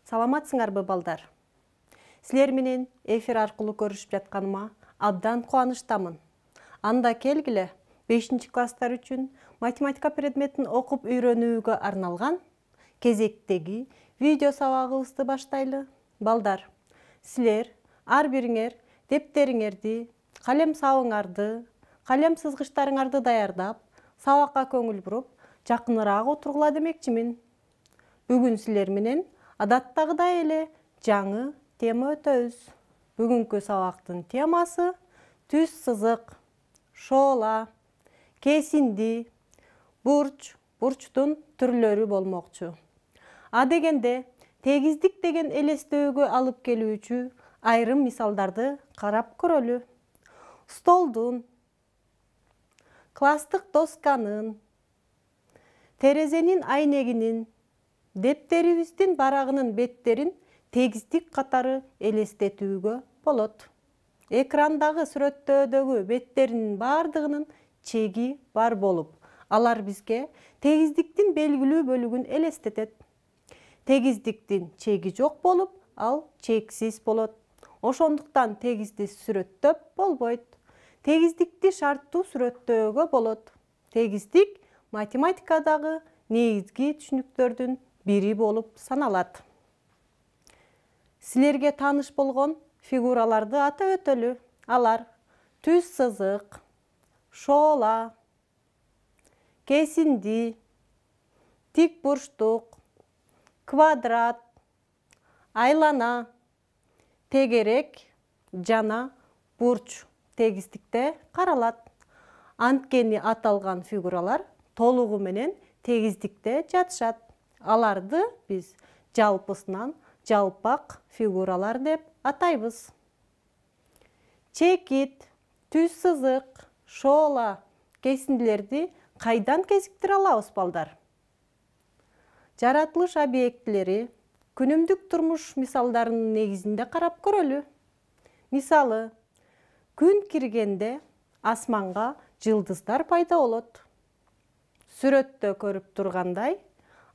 Саламатсыңарбы балдар? Силер менен эфир аркылуу көрүшүп жатканыма абдан кубанычтамын. Анда келгиле 5 класстар үчүн математика предметин окуп үйрөнүүгө арналган кезектеги видео сабагыбызды баштайлы. Балдар, силер ар бириңер дептериңерди, калем сабыңарды, калем сызгычтарыңарды даярдап, сабакка көңүл буруп, жакыныраак отургула демекчимин. Бүгүн силер менен адаттагыдай эле жаңы тема өтөбүз. Бүгүнкү сабактын темасы түз сызык, шоола, кесинди, бурч, бурчтун түрлөрү болмокчу. А дегенде тегиздик деген элестөөгө алып келүүчү айрым мисалдарды карап көрөлү. Столдун, класстык досканын, терезенин айнегинин, дептерибиздин барагынын беттерин тегиздик катары элестетүүгө болот. Экрандагы сүрөттөөдөгү беттеринин бардыгынын чеги бар болуп, алар бизге тегиздиктин белгилүү бөлүгүн элестетет. Тегиздиктин чеги жок болуп, ал чексиз болот. Ошондуктан тегизди сүрөттөп болбойт. Тегиздикти шарттуу сүрөттөөгө болот. Тегиздик математикадагы негизги түшүнүктөрдүн бири болуп саналат. Силерге тааныш болгон фигураларды атап өтөлү. Алар түз сызык, шоола, кесинди, тик бурчтук, квадрат, айлана, тегерек жана бурч тегиздикте каралат. Анткени аталган фигуралар толугу менен тегиздикте жатышат. Аларды биз жалпысынан жалпак фигуралар деп атайбыз. Чекит, түз сызык, шоола, кесиндилерди кайдан кезиктире алабыз балдар? Жаратылыш объектилери, күнүмдүк турмуш мисалдарынын негизинде карап көрөлү. Мисалы, күн киргенде асманга жылдыздар пайда болот. Сүрөттө көрүп тургандай,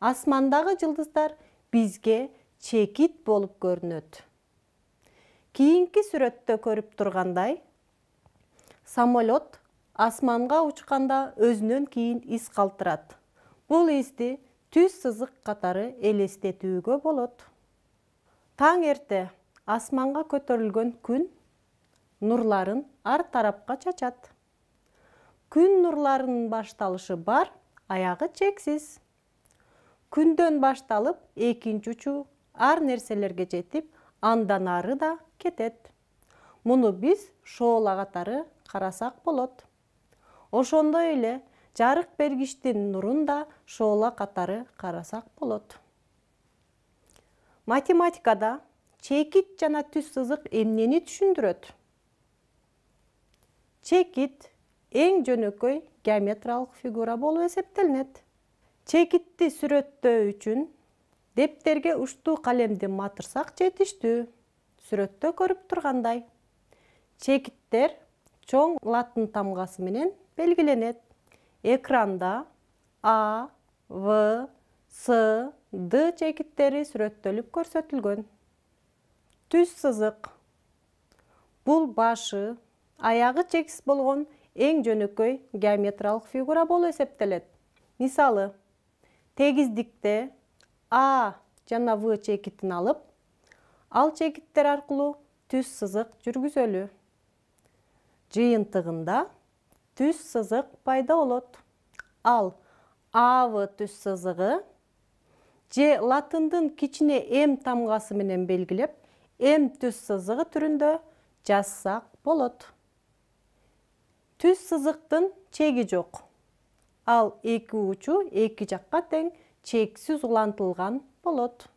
асмандагы жылдыздар бизге чекит болуп көрүнөт. Кийинки сүрөттө көрүп тургандай, самолет асманга учканда өзүнөн кийин из калтырат. Бул изди түз сызык катары элестетүүгө болот. Таң эрте асманга көтөрүлгөн күн нурларын ар тарапка чачат. Күн нурларынын башталышы бар, аягы чексиз. Күндөн башталып, экинчи учу ар нерселерге жетип, андан ары да кетет. Муну биз шоола катары карасак болот. Ошондой эле жарык бергичтин нурун да шоола катары карасак болот. Математикада чекит жана түз сызык эмнени түшүндүрөт? Чекит эң жөнөкөй геометриялык фигура болуп эсептелинет. Чекитти сүрөттөө үчүн дептерге учтуу калемди матырсак жетиштүү. Сүрөттө көрүп тургандай. Чекиттер чоң латын тамгасы менен белгиленет. Экранда А, В, С, Д чекиттери сүрөттөлүп көрсөтүлгөн. Түз сызык. Бул башы, аягы чексиз болгон эң жөнөкөй геометриялык фигура болуп эсептелет. Мисалы, тегиздикте А жана В чекитин алып, ал чекиттер аркылуу түз сызык жүргүзөлү. Жыйынтыгында түз сызык пайда болот. Ал АВ түз сызыгы же латындын кичине М тамгасы менен белгилеп, М түз сызыгы түрүндө жазсак болот. Түз сызыктын чеги жок. Ал эки учу эки жакка тең чексиз улантылган болот.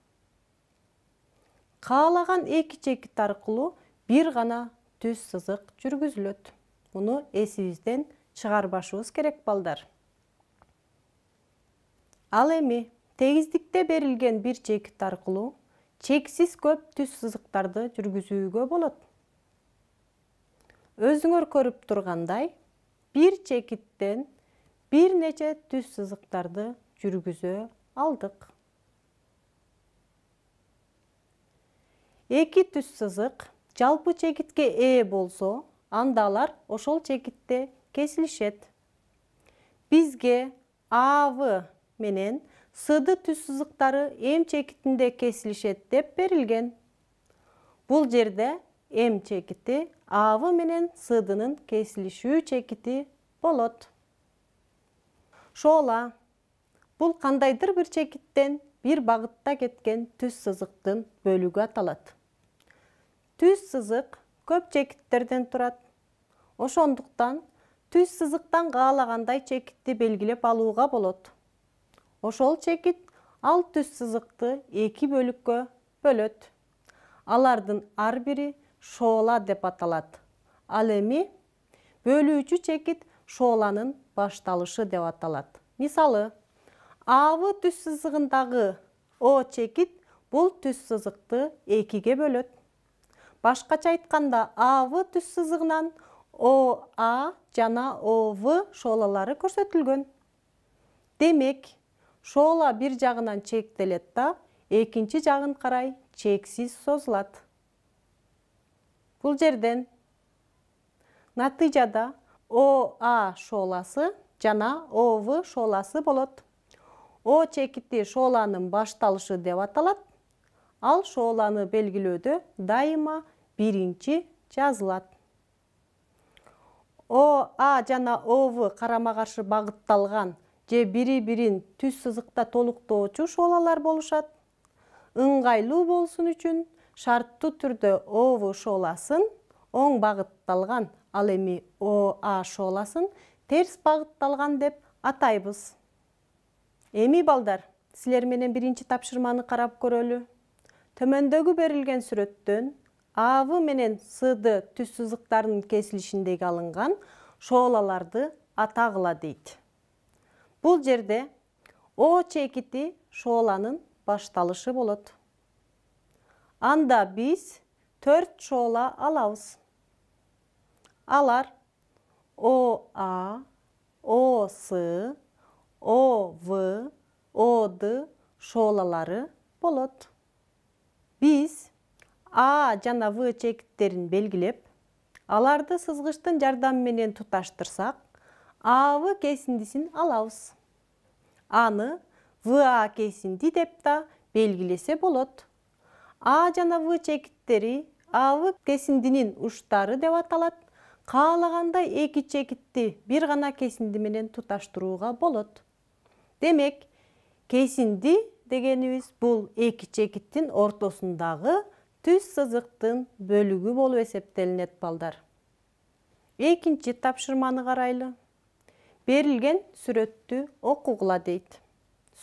Каалаган эки чекит аркылуу бир гана түз сызык жүргүзүлөт. Муну эсибизден чыгарбашыбыз керек балдар. Ал эми тегиздикте берилген бир чекит аркылуу чексиз көп түз сызыктарды жүргүзүүгө болот. Өзүңөр көрүп тургандай, бир чекиттен бир нече түз сызыктарды жүргүзө алдык. Эки түз сызык жалпы чекитке ээ болсо, анда алар ошол чекитте кесилишет. Бизге АВ менен СД түз сызыктары М чекитинде кесилишет деп берилген. Бул жерде М чекити АВ менен СДнын кесилишүү чекити болот. Шоола бул кандайдыр бир чекиттен бир багытта кеткен түз сызыктын бөлүгү аталат. Түз сызык көп чекиттерден турат. Ошондуктан түз сызыктан каалагандай чекитти белгилеп алууга болот. Ошол чекит ал түз сызыкты эки бөлүккө бөлөт. Алардын ар бири шоола деп аталат. Ал эми бөлүүчү чекит шооланын башталышы деп аталат. Мисалы, АВ түз сызыгындагы О чекит бул түз сызыкты экиге бөлөт. Башкача айтканда, АВ түз сызыгынан ОА жана ОВ шоолалары көрсөтүлгөн. Демек, шоола бир жагынан чектелет да, экинчи жагын карай чексиз созулат. Бул жерден натыйжада ОА шооласы жана ОВ шооласы болот. О чекити шооланын башталышы деп аталат. Ал шооланы белгилөөдө дайыма биринчи жазылат. ОА жана ОВ карама-каршы багытталган же бири-бирин түз сызыкта толуктоочу шоолалар болушат. Ыңгайлуу болсун үчүн шарттуу түрдө ОВ шооласын оң багытталган, ал эми ОА шооласын терс багытталган деп атайбыз. Эми балдар, силер менен биринчи тапшырманы карап көрөлү. Төмөндөгү берилген сүрөттөн АВ менен СД түз сызыктарынын кесилишиндеги алынган шоолаларды атагыла дейт. Бул жерде О чекити шооланын башталышы болот. Анда биз 4 шоола алабыз. Алар ОА, ОС, ОВ, ОД шоолалары болот. Биз А жана В чекиттерин белгилеп, аларды сызгычтын жардамы менен туташтырсак, АВ кесиндисин алабыз. Аны ВА кесинди деп да белгилесе болот. А жана В чекиттери АВ кесиндинин уштары деп аталат. Каалагандай эки чекитти бир гана кесинди менен туташтырууга болот. Демек, кесинди дегенибиз бул эки чекиттин ортосундагы түз сызыктын бөлүгү болуп эсептелинет балдар. Экинчи тапшырманы карайлы. Берилген сүрөттү окугула дейт.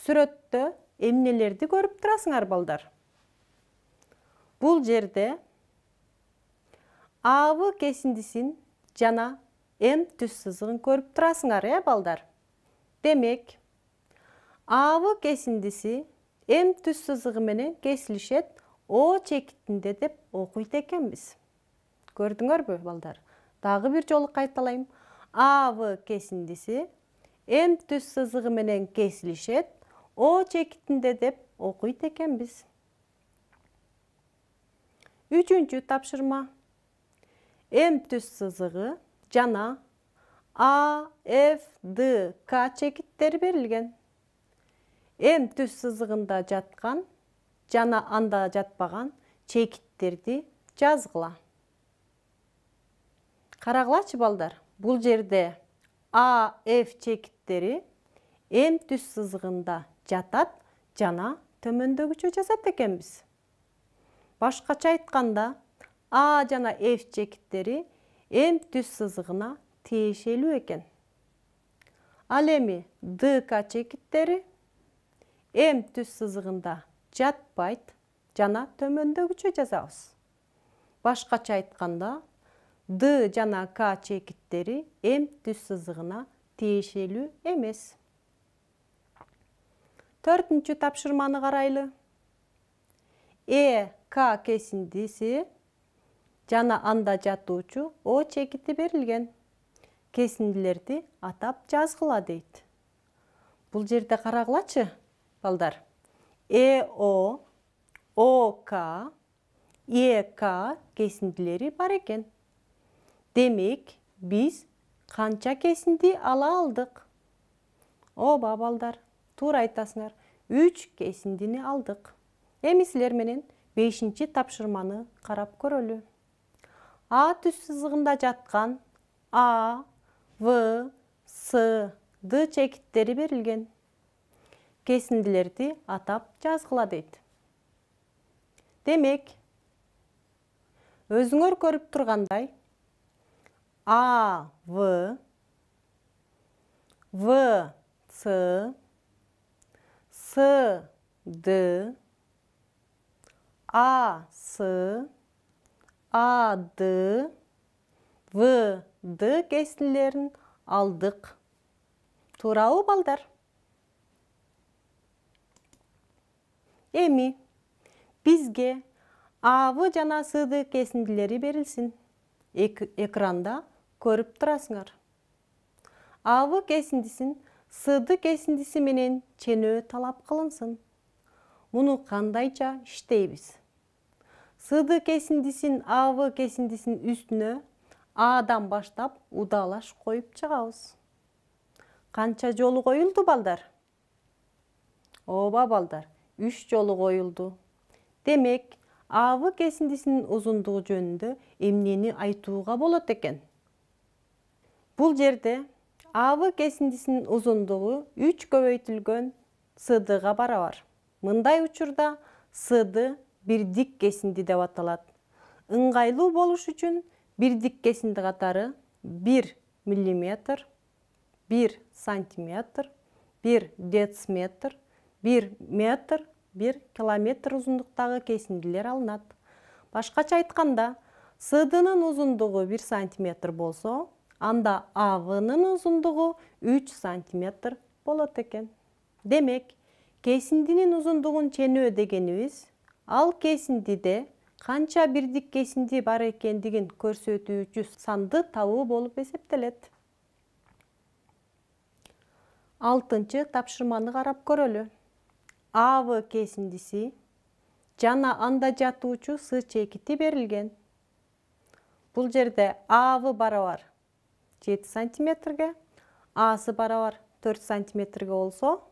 Сүрөттө эмнелерди көрүп турасыңар балдар? Бул жерде АВ кесиндисин жана М түз сызыгын көрүп турасыңар, балдар? Демек, АВ кесиндиси М түз сызыгы менен кесилишет О чекитинде деп окуйт экенбиз. Көрдүңөрбү, балдар? Дагы бир жолу кайталайм. АВ кесиндиси М түз сызыгы менен кесилишет О чекитинде деп окуйт экенбиз. Үчүнчү тапшырма. М түз сызыгы жана А, Ф, Д, К чекиттери берилген. М түз сызыгында жаткан жана анда жатпаган чекиттерди жазгыла. Карагылачы балдар, бул жерде А, Ф чекиттери М түз сызыгында жатат жана төмөндөгүчө жазат экенбиз. Башкача айтканда, А жана Ф чекиттери М түз сызыгына тиешелүү экен. Ал эми ДК чекиттери М түз сызыгында жатпайт жана төмөндөгүчө жазабыз. Башкача айтканда, Д жана К чекиттери М түз сызыгына тиешелүү эмес. Төртүнчү тапшырманы карайлы. К кесиндиси жана анда жатуучу О чекити берилген. Кесиндилерди атап жазгыла дейт. Бул жерде карагылачы, балдар. ОК, E, K kesindilери бар eкен. Demek biz kança kesindi ala aldık? Oba balдар, тура айтасыңар. 3 kesindini aldık. Эми силер менен 5-ci тапшырманы карап көрөлү. А түз сызыгында жаткан А, В, С, Д чекиттери берилген. Kesindilерди атап жазгыла дейт. Демек, өзүңөр көрүп тургандай, А, В, С, Д, А, С, А, Д, В, Д kesindilерин алдык. Туурабы балдар? Эми бизге А-вы жана С-ды kesindilери берилсин. Экранда көрүп турасыңар. А-вы kesindisин С-ды kesindisi менен ченөө талап кылынсын. Муну кандайча иштейбиз? С-ды kesindisин А-вы kesindisин үстүнө Адан баштап удалаш коюп чыгабыз. Канча жолу коюлду балдар? Ооба балдар, 3 жолу коюлду. Демек, А-вы kesindisinin uzunluğu жөнүндө эмнени айтууга болот экен? Бул жерде А-вы kesindisinin uzunluğu 3 көбөйтүлгөн С-дыга барабар. Мындай учурда С-ды бирдик kesindi деп аталат. Ыңгайлуу болуш үчүн бирдик kesindi катары 1 мм, 1 сантиметр, 1 дециметр, 1 метр, 1 километр uzunluktагы kesindilер алынат. Башкача айтканда, С-дынын uzunluğu 1 сантиметр болсо, анда А-вынын uzunluğu 3 сантиметр болот экен. Демек, kesindinin uzunluğун ченөө дегенибиз, ал kesindide канча бирдик kesindi бар экендигин көрсөтүүчү санды табуу болуп эсептелет. 6-чы тапшырманы карап көрөлү. А-вы kesindisi жана анда жатуучу С чекити берилген. Бул жерде А-вы барабар 7 сантиметрге, А-сы барабар 4 сантиметрге болсо,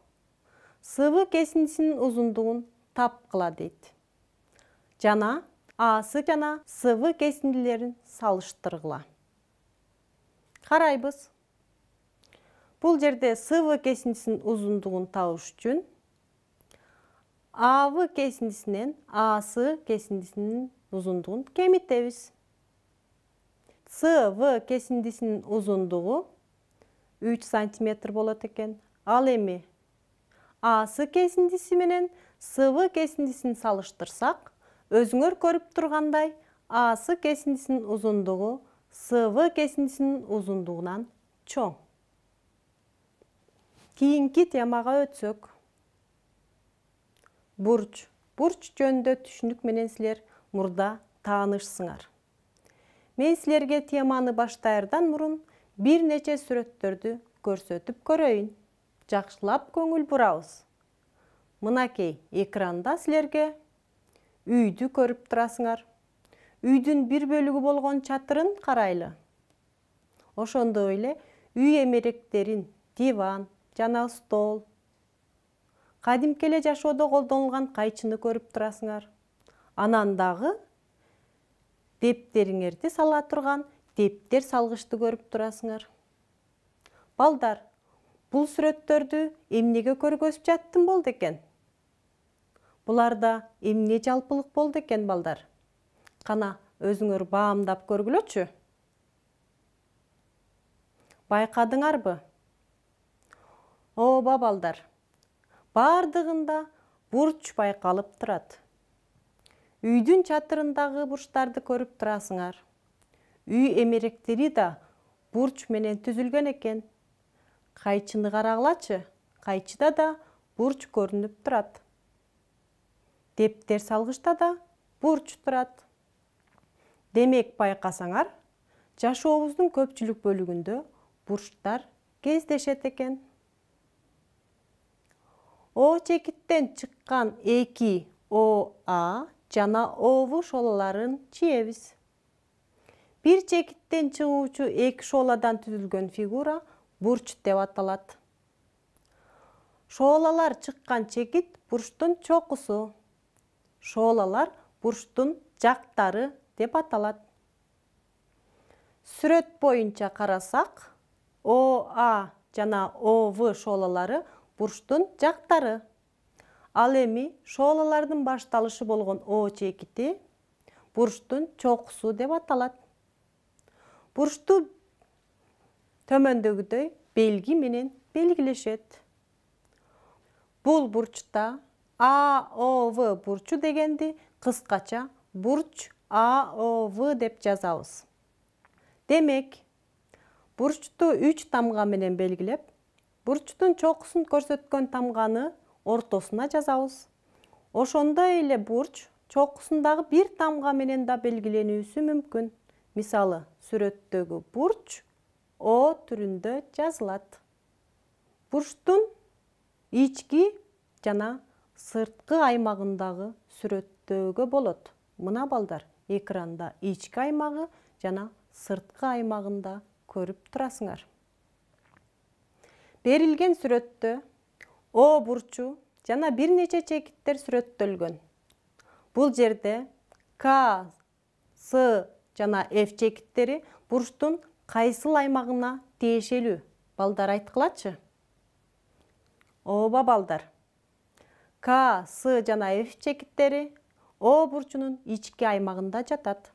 С-вы kesindisinin uzunluğун тапкыла дейт. Жана А-сы жана С-вы kesindilерин салыштыргыла. Карайбыз. Бул жерде С-вы kesindisinin uzunluğун табыш үчүн А-вы kesindisинен А-сы kesindisinin uzunluğун кемитебиз. С-вы kesindisinin uzunluğu 3 сантиметр болот экен. Ал эми А-сы kesindisi менен С-вы kesindisini салыштырсак, өзүңөр көрүп тургандай, А-сы kesindisinin uzunluğu С-вы kesindisinin uzunluğunан чоң. Кийинки темага өтсөк. Бурч. Бурч жөнүндө түшүнүк менен силер мурда таанышсыңар. Мен силерге теманы баштаярдан мурун бир нече сүрөттөрдү көрсөтүп көрөйүн. Жакшылап көңүл бурабыз. Мынакей экранда силерге үйдү көрүп турасыңар. Үйдүн бир бөлүгү болгон чатырын карайлы. Ошондой эле үй эмеректерин, диван жана стол, кадимки эле жашоодо колдонулган кайчыны көрүп турасыңар. Анан дагы дептериңерди сала турган дептер салгычты көрүп турасыңар. Балдар, бул сүрөттөрдү эмнеге көргөзүп жаттым болду экен? Буларда эмне жалпылык болду экен балдар? Кана өзүңөр баамдап көргүлөчү. Байкадыңарбы? Ооба балдар. Бардыгында бурч байкалып турат. Үйдүн чатырындагы бурчтарды көрүп турасыңар. Үй эмеректери да бурч менен түзүлгөн экен. Кайчыны карагылачы, кайчыда да бурч көрүнүп турат. Дептер салгычта да бурч турат. Демек байкасаңар, жашообуздун көпчүлүк бөлүгүндө бурчтар кездешет экен. О чекиттен чыккан 2 ОА жана О шолаларын чийебиз. Бир чекиттен чыгуучу эки шоладан түзүлгөн фигура бурч деп аталат. Шоолалар чыккан чекит бурчтун чокусу. Шоолалар бурчтун жактары деп аталат. Сүрөт боюнча карасак, ОА жана ОВ шоолалары бурчтун жактары. Ал эми шоолалардын башталышы болгон О чекити бурчтун чокусу деп аталат. Бурчту төмөндөгүдөй белги менен белгилешет. Бул бурчта АОВ бурчу дегенди кыскача бурч АОВ деп жазабыз. Демек, бурчту 3 тамга менен белгилеп, бурчтун чокусун көрсөткөн тамганы ортосуна жазабыз. Ошондой эле бурч чокусундагы бир тамга менен да белгиленүүсү мүмкүн. Мисалы, сүрөттөгү бурч О түрүндө жазылат. Бурчтун ички жана сырткы аймагындагы сүрөттөгө болот. Мына балдар, экранда ички аймагы жана сырткы аймагында көрүп турасыңар. Берилген сүрөттө О бурчу жана бир нече чекиттер сүрөттөлгөн. Бул жерде К, С жана F чекиттери бурчтун кайсыл аймагына тиешелүү? Балдар айткылачы. Ооба балдар. К, С жана F чекиттери О бурчунун ички аймагында жатат.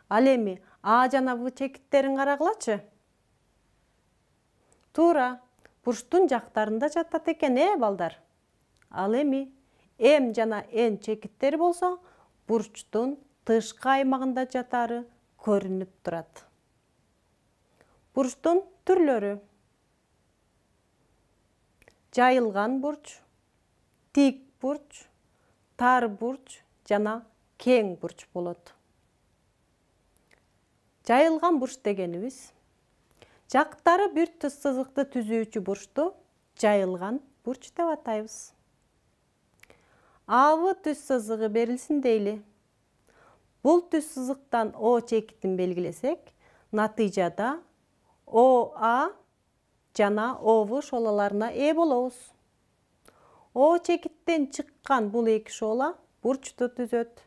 Ал эми А жана В чекиттерин карагылачы. Туура, бурчтун жактарында жатат экен, балдар. Ал эми М жана N чекиттери болсо, бурчтун тышкы аймагында жатары көрүнүп турат. Бурчтун түрлөрү: жайылган бурч, тик бурч, тар бурч жана кең бурч болот. Жайылган бурч дегенибиз жактары бир түз сызыкты түзүүчү бурчту жайылган бурч деп атайбыз. АВ түз сызыгы берилсин дейли. Бул түз сызыктан О чекитин белгилесек, натыйжада ОА жана ОВ шоолаларына ээ болобуз. О чекиттен чыккан бул эки шоола бурчту түзөт.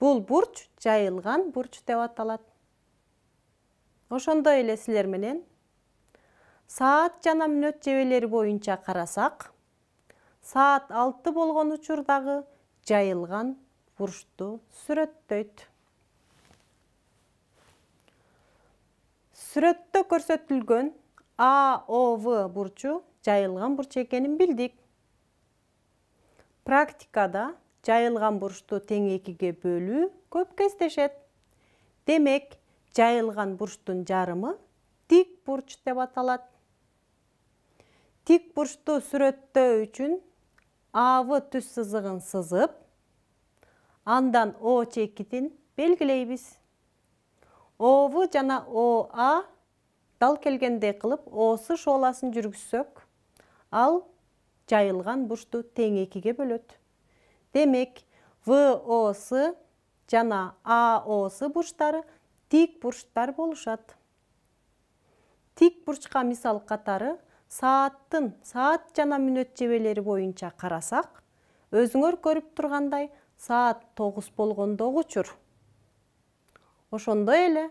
Бул бурч жайылган бурч деп аталат. Ошондой эле силер менен саат жана мүнөт жебелери боюнча карасак, саат 6 болгон учурдагы жайылган бурчту сүрөттөйт. Сүрөттө көрсөтүлгөн АОВ бурчу жайылган бурч экенин билдик. Практикада жайылган бурчту тең экиге бөлүү көп кездешет. Демек, жайылган бурчтун жарымы тик бурч деп аталат. Тик бурчту сүрөттөө үчүн АВ түз сызыгын сызып, андан О чекитин белгилейбиз. ОВ жана ОА дал келгендей кылып Осы шооласын жүргүзсөк, ал жайылган бурчту тең экиге бөлөт. Демек, ВОсы жана АОсы бурчтары тик бурчтар болушат. Тик бурчка мисал катары саат жана мүнөт жебелери боюнча карасак, өзүңөр көрүп тургандай саат 9 болгондогу учур. Ошондой эле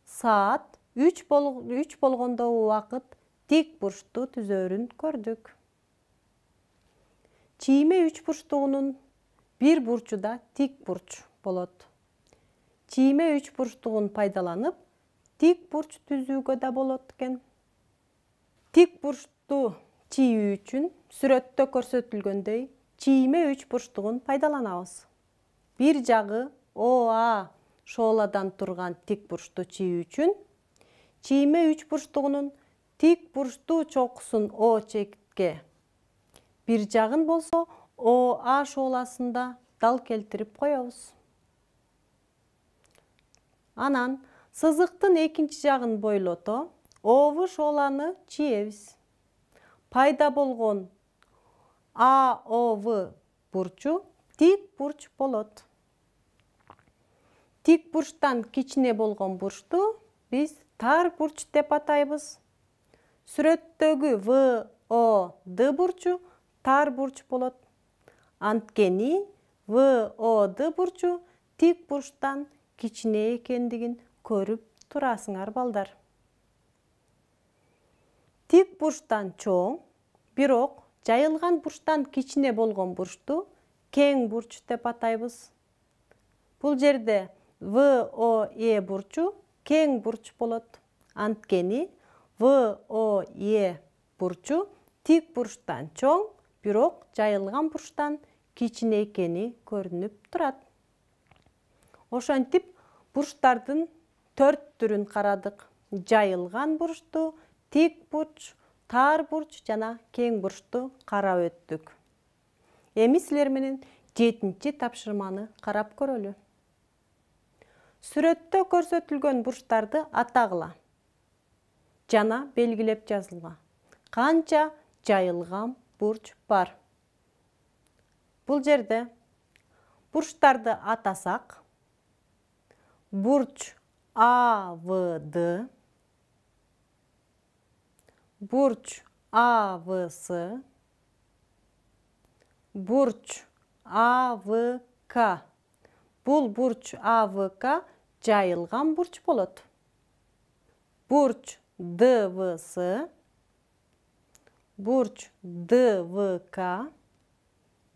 саат 3 болгондогу убакыт тик бурчту түзөрүн көрдүк. Чийме үч бурчтугунун бир бурчу да тик бурч болот. Чийме үч бурчтугун пайдаланып, тик бурч түзүүгө да болот экен. Тик бурчту чийүү үчүн сүрөттө көрсөтүлгөндөй чийме үч бурчтугун пайдаланабыз. Бир жагы ОА шооладан турган тик бурчту чийүү үчүн чийме үч бурчтугунун тик бурчтуу чокусун О чекитке, бир жагын болсо ОА шооласында дал келтирип коебуз. Анан сызыктын экинчи жагын бойлото ОВ шооланы чийебиз. Пайда болгон АОВ бурчу тик бурч болот. Тик бурчтан кичине болгон бурчту биз тар бурч деп атайбыз. Сүрөттөгү ВОД бурчу тар бурч болот. Анткени ВОД бурчу тик бурчтан кичине экендигин көрүп турасыңар балдар. Тик бурчтан чоң, бирок жайылган бурчтан кичине болгон бурчту кең бурч деп атайбыз. Бул жерде ВОЕ бурчу кең бурч болот. Анткени ВОЕ бурчу тик бурчтан чоң, бирок жайылган бурчтан кичине экени көрүнүп турат. Ошентип бурчтардын 4 түрүн карадык. Жайылган бурчту, тик бурч, тар бурч жана кең бурчту карап өттүк. Эми силер менен 7-чи тапшырманы карап көрөлү. Сүрөттө көрсөтүлгөн бурчтарды атагыла жана белгилеп жазылга. Канча жайылган бурч бар? Бул жерде бурчтарды атасак, бурч АВД, бурч АВС, бурч АВК. Бул бурч АВК жайылган бурч болот. Бурч ДВС, бурч ДВК,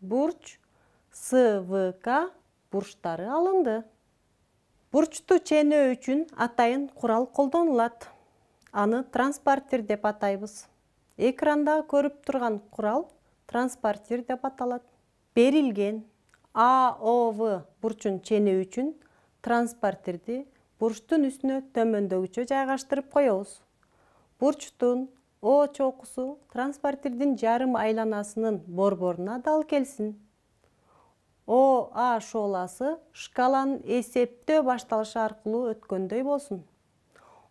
бурч СВК бурчтары алынды. Бурчту ченөө үчүн атайын курал колдонулат. Аны транспортер деп атайбыз. Экранда көрүп турган курал транспортер деп аталат. Берилген АОВ бурчун ченөө үчүн транспортерди бурчтун үстүнө төмөндөгүчө жайгаштырып коебуз. Бурчтун О чокусу транспортердин жарым айланасынын борборуна дал келсин. ОА шооласы шкаланын эсептөө башталышы аркылуу өткөндөй болсун.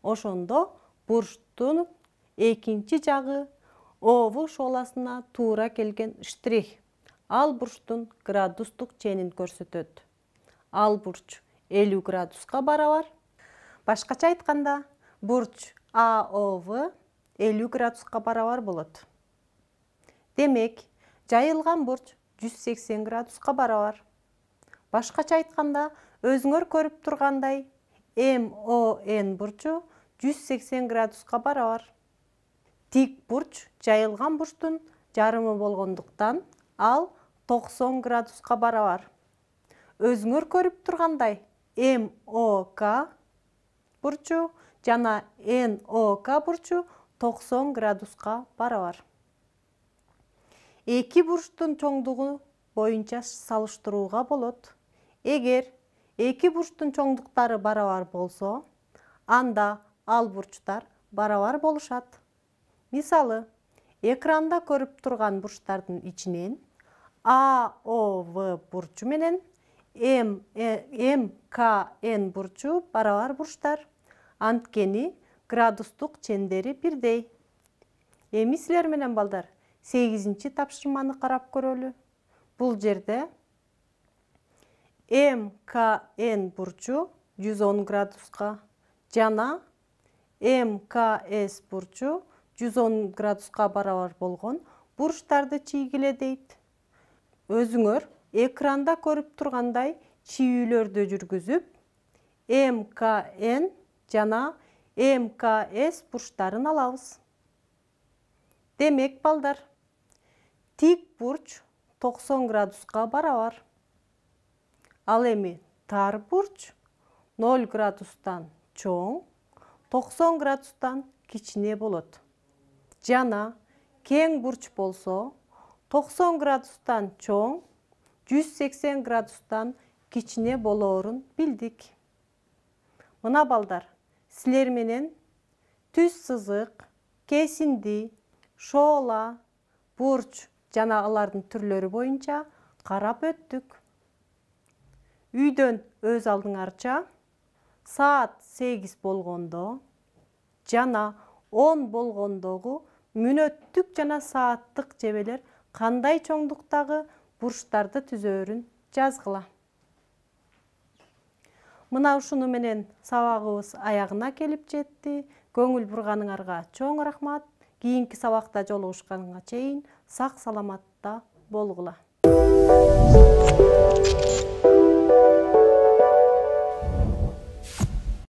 Ошондо бурчтун экинчи жагы ОВ шооласына туура келген штрих. Ал бурчтун градустук ченин көрсөтөт. Ал бурч 50 градуска барабар. Башкача айтканда, бурч АОВ 50 градуска барабар болот. Демек, жайылган бурч 180 градуска барабар. Башкача айтканда, өзүңөр көрүп тургандай, МОН бурчу 180 градуска барабар. Тик бурч жайылган бурчтун жарымы болгондуктан, ал 90 градуска барабар. Өзүңөр көрүп тургандай, МОК бурчу жана НОК бурчу 90 градуска барабар. Эки бурчтун чоңдугу боюнча салыштырууга болот. Эгер эки бурчтун чоңдуктары барабар болсо, анда ал бурчтар барабар болушат. Мисалы, экранда көрүп турган бурчтардын ичинен АОВ бурчу менен МКН бурчу барабар бурчтар. Анткени градустук чендери бирдей. Эми силер менен балдар 8-чи тапшырманы карап көрөлү. Бул жерде МКН бурчу 110 градуска жана МКС бурчу 110 градуска барабар болгон бурчтарды чийгиле дейт. Өзүңөр экранда көрүп тургандай чийүүлөрдү жүргүзүп, МКН жана МКС бурчтарын алабыз. Демек, балдар, тик бурч 90 градуска барабар. Ал эми тар бурч 0 градустан чоң, 90 градустан кичине болот. Жана кең бурч болсо 90 градустан чоң, 180 градустан кичине болоорун билдик. Мына балдар, силер менен түз сызык, кесинди, шоола, бурч жана алардын түрлөрү боюнча карап өттүк. Үйдөн өз алдыңарча саат 8 болгондо жана 10 болгондогу мүнөттүк жана сааттык жебелер кандай чоңдуктагы бурчтарды түзөөрүн жазгыла. Мына ушуну менен сабагыбыз аягына келип жетти. Көңүл бурганыңарга чоң рахмат. Кийинки сабакта жолугушканга чейин сак саламатта болгула.